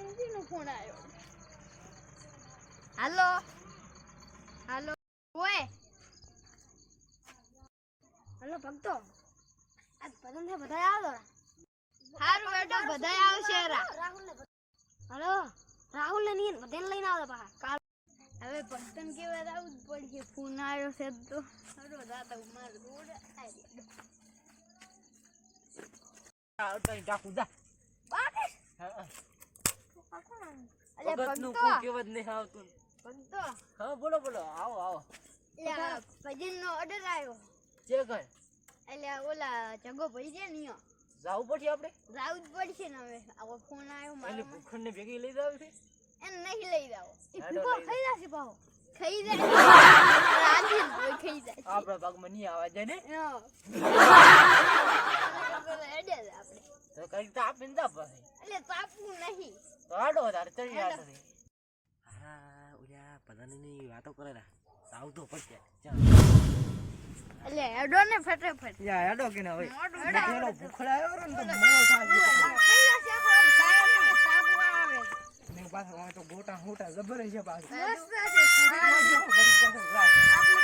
પતંગનો phone આવ્યો. હાલો હાલો ઓય હાલો ભક્તો આજ પતંગ બધા આવો હારું બેટો બધા આવશે હાલો રાહુલ ને નીન બધાને લઈને આવો પાછા હવે પતંગ કેવા આવું જ પડશે ફોન આવ્યો છે તો હાલો દાદા માર રોડ આવી આવતા ડાકુ દા બાકે હા અલે ભગતનું ભક્તો કોઈ કેવત નહીં આવતું ભક્તો હા બોલો બોલો આવો આવો એટલે ભજનનો ઓર્ડર આવ્યો જે કર એટલે ઓલા જગો ભઈ છે ને જાવું પડશે આપણે રાઉત પડશે ને હવે આવો ફોન આવ્યો એટલે મારો ભૂખણને ભેગી લઈ જાવ છે એને નહીં લઈ જાવ એ હાલો ભૂખો લઈ ખાઈ જશે પાહો ખાઈ જાય રાજી ખાઈ જાય આપણા ભાગમાં નહીં આવવા જાય ને આપણે તો કઈ તો આપીને જા પછી એટલે તાપવું નહીં તો આડો તારે ચડી આડો હા ઓલા પધાની વાતો કરે રા જાવ તો પડશે ચાલ એટલે હેડો ને ફટાફટ યા આડો કે ના હોય હેડો. પેલો ભૂખડાયો ને તો મરો થાય ખાઈ જશે આપણો તાપવું આવે ને પાછો તો ગોટા હોટા જબર છે પાછો મસ્ત છે આપણે